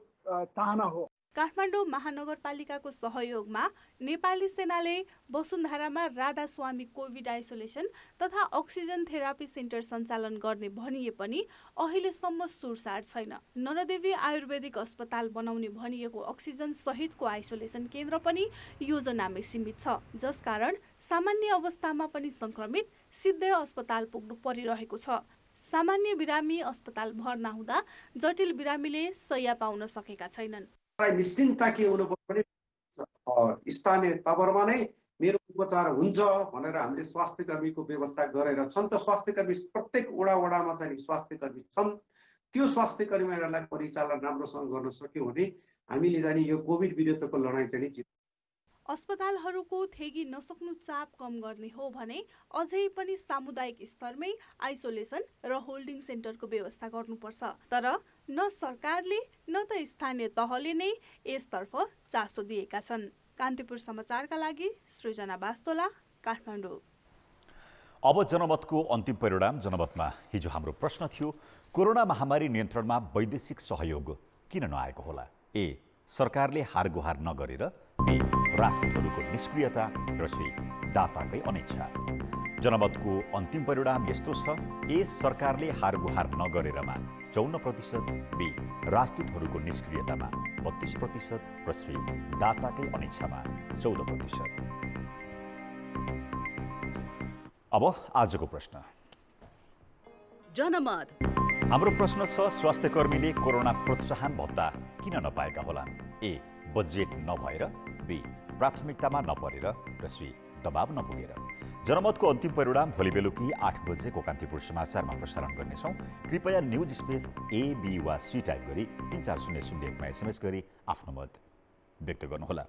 चाहना हो। काठमाडौँ महानगरपालिकाको सहयोगमा नेपाली सेनाले वसुन्धरामा राधास्वामी कोभिड आइसोलेसन तथा अक्सिजन थेरापी सेन्टर सञ्चालन गर्ने भनिए पनि अहिलेसम्म सुरसार छैन। नरदेवी आयुर्वेदिक अस्पताल बनाउने भनिएको अक्सिजन सहितको आइसोलेसन केन्द्र पनि योजनामै सीमित छ, जसकारण सामान्य अवस्थामा पनि संक्रमित सिधै अस्पताल पुग्नु परिरहेको छ। सामान्य बिरामी अस्पताल भर्ना हुँदा जटिल बिरामीले शय्या पाउन सकेका छैनन्। निश्चिन्ता के हुनुपर्छ भने स्थानीय तवरमा नै मेरो उपचार हुन्छ भनेर हामीले स्वास्थ्य कर्मीको व्यवस्था गरेर छन्। त स्वास्थ्य कर्मी प्रत्येक वडामा चाहिँ स्वास्थ्य कर्मी छन्। त्यो स्वास्थ्य कर्मीहरूलाई परिचालन राम्रोसँग गर्न सक्यो भने हामीले चाहिँ यो कोभिड विरुद्धको लडाइँ चाहिँ जित्छौँ। अस्पतालहरूको थेगी नसक्नु चाप कम गर्ने हो भने अझै पनि सामुदायिक स्तरमै आइसोलेसन र होल्डिङ सेन्टरको व्यवस्था गर्नुपर्छ। तर न सरकारले न त स्थानीय तहले नै यसतर्फ चासो दिएका छन्। कान्तिपुर समाचारका लागि सृजना बास्तोला, काठमाडौँ। अब जनमतको अन्तिम परिणाम। जनमतमा हिजो हाम्रो प्रश्न थियो, कोरोना महामारी नियन्त्रणमा वैदेशिक सहयोग किन नआएको होला? ए, सरकारले हारगुहार नगरेर। बी, राजदूतहरूको निष्क्रियता र सी, दाताकै अनिच्छा। जनमतको अन्तिम परिणाम यस्तो छ, ए, सरकारले हारगुहार नगरेरमा 54%, बी, राजदूतहरूको निष्क्रियतामा 32% र सी, दाताकै अनिच्छामा 14%। अब आजको प्रश्न। जनमत हाम्रो प्रश्न छ, स्वास्थ्यकर्मीले कोरोना प्रोत्साहन भत्ता किन नपाएका होलान्? ए, बजेट नभएर, बी, प्राथमिकतामा नपरेर र सी, दबाब नपुगेर। जनमतको अन्तिम परिणाम भोलि बेलुकी 8 बजेको कान्तिपुर समाचारमा प्रसारण गर्नेछौँ। कृपया न्युज स्पेस ए, बी वा सी टाइप गरी 34001मा SMS गरी आफ्नो मत व्यक्त गर्नुहोला।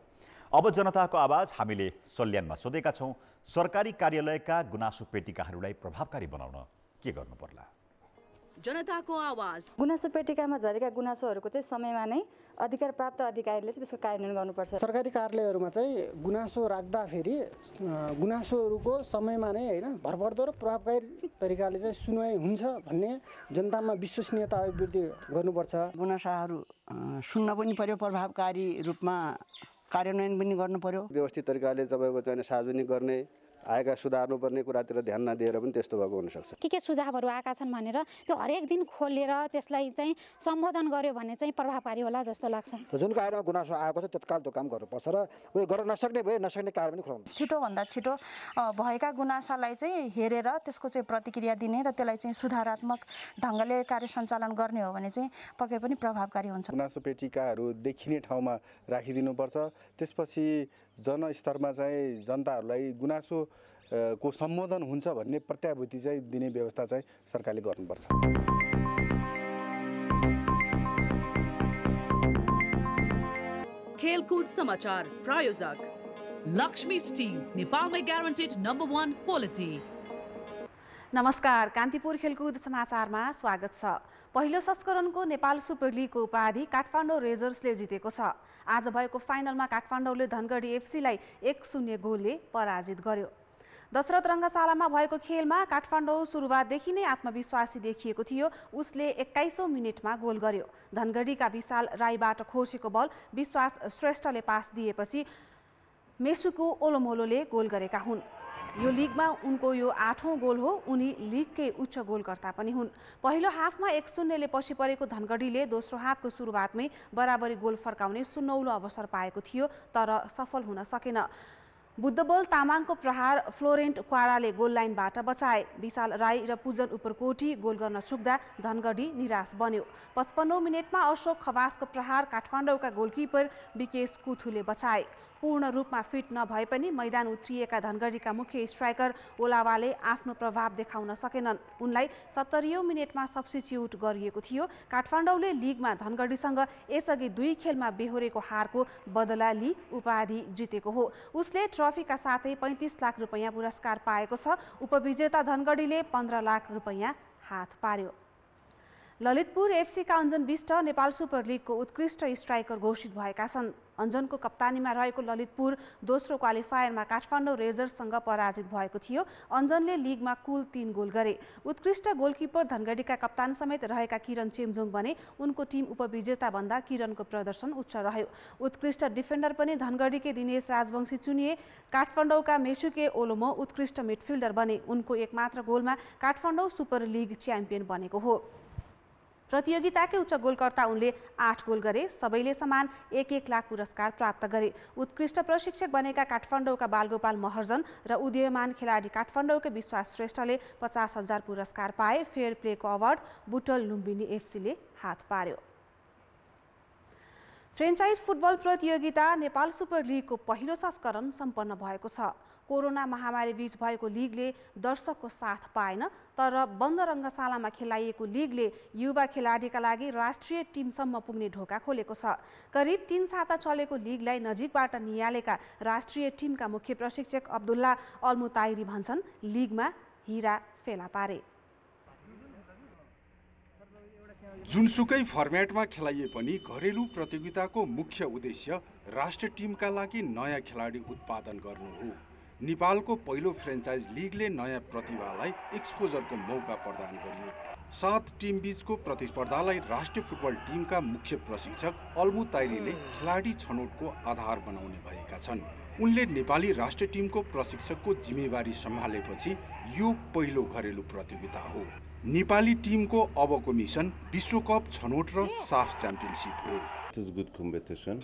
अब जनताको आवाज हामीले सल्यानमा सोधेका छौँ, सरकारी कार्यालयका गुनासो पेटिकाहरूलाई प्रभावकारी बनाउन के गर्नु पर्ला? जनताको आवाज। गुनासो पेटिकामा झरेका गुनासोहरूको चाहिँ समयमा नै अधिकार प्राप्त अधिकारीले चाहिँ त्यसको कार्यान्वयन गर्नुपर्छ। सरकारी कार्यालयहरूमा चाहिँ गुनासो राख्दाखेरि गुनासोहरूको समयमा नै होइन भरपर्दो र प्रभावकारी तरिकाले चाहिँ सुनवाई हुन्छ भन्ने जनतामा विश्वसनीयता अभिवृद्धि गर्नुपर्छ। गुनासाहरू सुन्न पनि पर्यो, प्रभावकारी रूपमा कार्यान्वयन पनि गर्नु पर्यो। व्यवस्थित तरिकाले तपाईँको चाहिँ सार्वजनिक गर्ने, आएका सुधार्नुपर्ने कुरातिर ध्यान नदिएर पनि त्यस्तो भएको हुनसक्छ। के सुझावहरू आएका छन् भनेर त्यो हरेक दिन खोलेर त्यसलाई चाहिँ सम्बोधन गर्यो भने चाहिँ प्रभावकारी होला जस्तो लाग्छ। जुन कार्यमा गुनासो आएको छ तत्काल त्यो काम गर्नुपर्छ र उयो गर्न नसक्ने भए नसक्ने कार्य पनि खुलाउनु। छिटोभन्दा छिटो भएका गुनासालाई चाहिँ हेरेर त्यसको चाहिँ प्रतिक्रिया दिने र त्यसलाई चाहिँ सुधारात्मक ढङ्गले कार्य सञ्चालन गर्ने हो भने चाहिँ पक्कै पनि प्रभावकारी हुन्छ। गुनासो पेटिकाहरू देखिने ठाउँमा राखिदिनुपर्छ। त्यसपछि जनस्तरमा चाहिँ जनताहरूलाई गुनासो को सम्बोधन हुन्छ भन्ने प्रत्याभूति चाहिँ दिने व्यवस्था चाहिँ सरकारले गर्नुपर्छ। खेलकुद समाचार प्रायोजक लक्ष्मी स्टिल, नेपालमै ग्यारेन्टेड नम्बर 1 क्वालिटी। नमस्कार, कान्तिपुर खेलकुद समाचारमा स्वागत छ। पहिलो संस्करणको नेपाल सुपर लिगको उपाधि काठमाडौँ रेजर्सले जितेको छ। आज भएको फाइनलमा काठमाडौँले धनगढी एफसीलाई 1-0 गोलले पराजित गर्यो। दशरथ रङ्गशालामा भएको खेलमा काठमाडौँ सुरुवातदेखि नै आत्मविश्वासी देखिएको थियो। उसले 21औं मिनेटमा गोल गर्यो। धनगढीका विशाल राईबाट खोसेको बल विश्वास श्रेष्ठले पास दिएपछि मेसुको ओलोमोलोले गोल गरेका हुन्। यो लिगमा उनको यो 8औं गोल हो। उनी लिगकै उच्च गोलकर्ता पनि हुन्। पहिलो हाफमा 1-0 ले पछि परेको धनगढीले दोस्रो हाफको सुरुवातमै बराबरी गोल फर्काउने सुनौलो अवसर पाएको थियो, तर सफल हुन सकेन। बुद्धबल तामाङको प्रहार फ्लोरेन्ट क्वाराले गोल लाइनबाट बचाए। विशाल राई र पूजन उपरकोटी गोल गर्न चुक्दा धनगढी निराश बन्यो। 55औं मिनेटमा अशोक खवासको प्रहार काठमाडौँका गोलकिपर विकेश कुथुले बचाए। पूर्ण रूपमा फिट नभए पनि मैदान उत्रिएका धनगढीका मुख्य स्ट्राइकर ओलावाले आफ्नो प्रभाव देखाउन सकेनन्। उनलाई 70औं मिनेटमा सब्स्टिट्युट गरिएको थियो। काठमाडौँले लिगमा धनगढीसँग यसअघि 2 खेलमा बेहोरेको हारको बदला लिई उपाधि जितेको हो। उसले ट्रफीका साथै 35 लाख रुपैयाँ पुरस्कार पाएको छ। उपविजेता धनगढीले 15 लाख रुपैयाँ हात पार्यो। ललितपुर एफसीका अञ्जन बिष्ट नेपाल सुपर लिगको उत्कृष्ट स्ट्राइकर घोषित भएका छन्। अञ्जनको कप्तानीमा रहेको ललितपुर दोस्रो क्वालिफायरमा काठमाडौँ रेजर्ससँग पराजित भएको थियो। अञ्जनले लिगमा कुल 3 गोल गरे। उत्कृष्ट गोलकिपर धनगढीका कप्तान समेत रहेका किरण चेम्जोङ बने। उनको टिम उपविजेता भन्दा किरणको प्रदर्शन उच्च रह्यो। उत्कृष्ट डिफेन्डर पनि धनगढीकै दिनेश राजवंशी चुनिए। काठमाडौँका मेसुके ओलोमो उत्कृष्ट मिडफिल्डर बने। उनको एकमात्र गोलमा काठमाडौँ सुपर लिग च्याम्पियन बनेको हो। प्रतियोगिताकै उच्च गोलकर्ता उनले 8 गोल गरे। सबैले समान 1-1 लाख पुरस्कार प्राप्त गरे। उत्कृष्ट प्रशिक्षक बनेका काठमाडौँका बालगोपाल महर्जन र उदीयमान खेलाडी काठमाडौँकै विश्वास श्रेष्ठले 50,000 पुरस्कार पाए। फेयर प्लेको अवार्ड बुटल लुम्बिनी एफसीले हात पार्यो। फ्रेन्चाइज फुटबल प्रतियोगिता नेपाल सुपर लिगको पहिलो संस्करण सम्पन्न भएको छ। कोरोना महामारी बीच भएको लिगले दर्शकको साथ पाएन, तर बन्द रङ्गशालामा खेलाइएको लिगले युवा खेलाडीका लागि राष्ट्रिय टिमसम्म पुग्ने ढोका खोलेको छ। करिब 3 साता चलेको लिगलाई नजिकबाट नियालेका राष्ट्रिय टिमका मुख्य प्रशिक्षक अब्दुल्ला अल्मुताइरी भन्छन्, लिगमा हिरा फेला पारे। जुनसुकै फर्मेटमा खेलाइए पनि घरेलु प्रतियोगिताको मुख्य उद्देश्य राष्ट्रिय टिमका लागि नयाँ खेलाडी उत्पादन गर्नु हो। नेपालको पहिलो फ्रेन्चाइज लिगले नयाँ प्रतिभालाई एक्सपोजरको मौका प्रदान गरियो। 7 टिम बीचको प्रतिस्पर्धालाई राष्ट्रिय फुटबल टिमका मुख्य प्रशिक्षक अल्मु ताइरीले खेलाडी छनौटको आधार बनाउने भएका छन्। उनले नेपाली राष्ट्रिय टिमको प्रशिक्षकको जिम्मेवारी सम्हालेपछि यो पहिलो घरेलु प्रतियोगिता हो। नेपाली टिमको अबको मिसन विश्वकप छनौट र साफ च्याम्पियनसिप हो। It is good competition,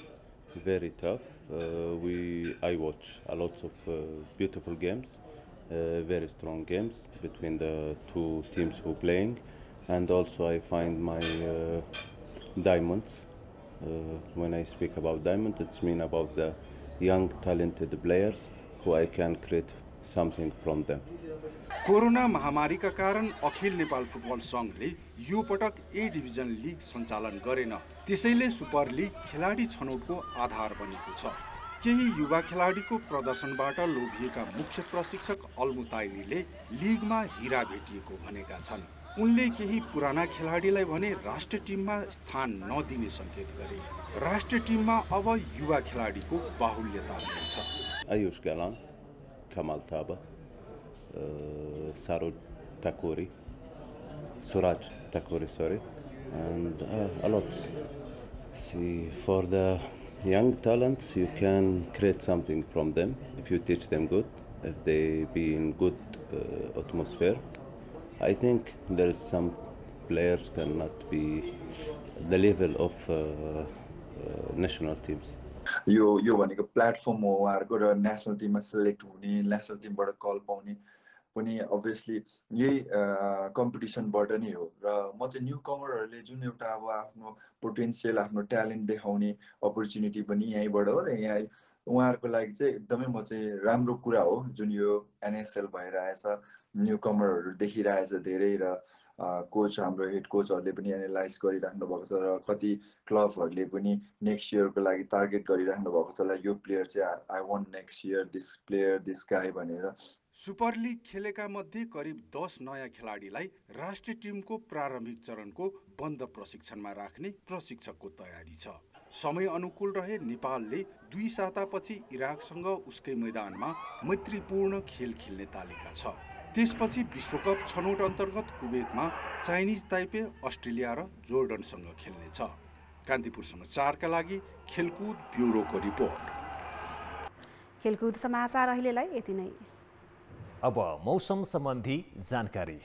very tough. I watch a lot of beautiful games, very strong games between the two teams who playing, and also I find my diamonds. When I speak about diamond, it's mean about the young talented players who I can create something from them. Corona महामारीका कारण अखिल Nepal football सङ्घले यो पटक A division league सञ्चालन गरेन। त्यसैले super league खेलाडी छनौटको आधार बनेको छ। केही युवा खेलाडीको प्रदर्शनबाट लोभिएका मुख्य प्रशिक्षक अल्मु ताइरीले लिगमा हिरा भेटिएको भनेका छन्। उनले केही पुराना खेलाडीलाई भने राष्ट्रिय टिममा स्थान नदिने सङ्केत गरे। राष्ट्रिय टिममा अब युवा खेलाडीको बाहुल्यता हुनेछ। आयुष गालान, कमल Thapa, Saroj Takori, Suraj Takori, and a lot. See, for the young talents, you can create something from them if you teach them good, if they be in good atmosphere. I think there is some players cannot be the level of national teams. यो भनेको platform हो उहाँहरूको र national टिममा select हुने, national टिमबाट call पाउने पनि obviously यही कम्पिटिसनबाट नै हो। र म चाहिँ न्यू कमरहरूले जुन एउटा अब आफ्नो पोटेन्सियल, आफ्नो ट्यालेन्ट देखाउने अपर्च्युनिटी पनि यहीँबाट हो। र यहाँ उहाँहरूको लागि चाहिँ एकदमै म चाहिँ राम्रो कुरा हो जुन यो एनएसएल भइरहेछ, न्यू कमरहरू देखिरहेछ धेरै। र कोच हाम्रो हेड कोचहरूले पनि एनालाइज गरिराख्नु भएको छ र कति क्लबहरूले पनि नेक्स्ट इयरको लागि टार्गेट गरिराख्नु भएको छ। यो प्लेयर चाहिँ I want next year this player, this guy भनेर। सुपर लिग खेलेका मध्ये करिब 10 नयाँ खेलाडीलाई राष्ट्रिय टिमको प्रारम्भिक चरणको बन्द प्रशिक्षणमा राख्ने प्रशिक्षकको तयारी छ। समय अनुकूल रहे नेपालले 2 सातापछि इराकसँग उसकै मैदानमा मैत्रीपूर्ण खेल खेल्ने तालिका छ। त्यसपछि विश्वकप छनौट अन्तर्गत कुवेतमा चाइनिज ताइपे, अस्ट्रेलिया र जोर्डनसँग खेल्नेछ। कान्तिपुर समाचारका लागि खेलकुद ब्युरोको रिपोर्ट। खेलकुद समाचार अहिलेलाई यति नै। अब मौसम सम्बन्धी जानकारी।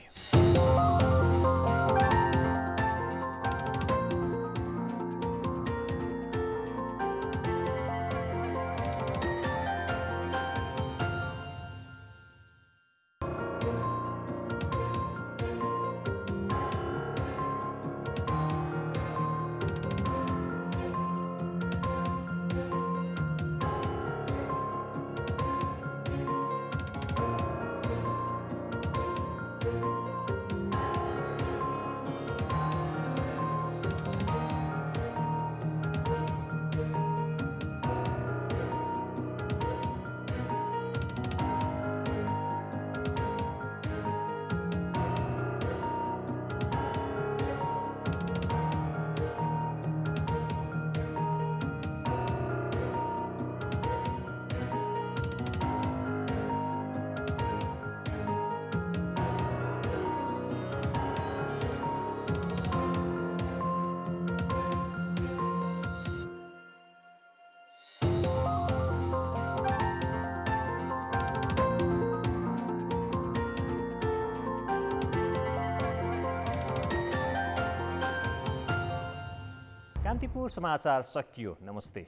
कान्तिपुर समाचार सकियो। नमस्ते।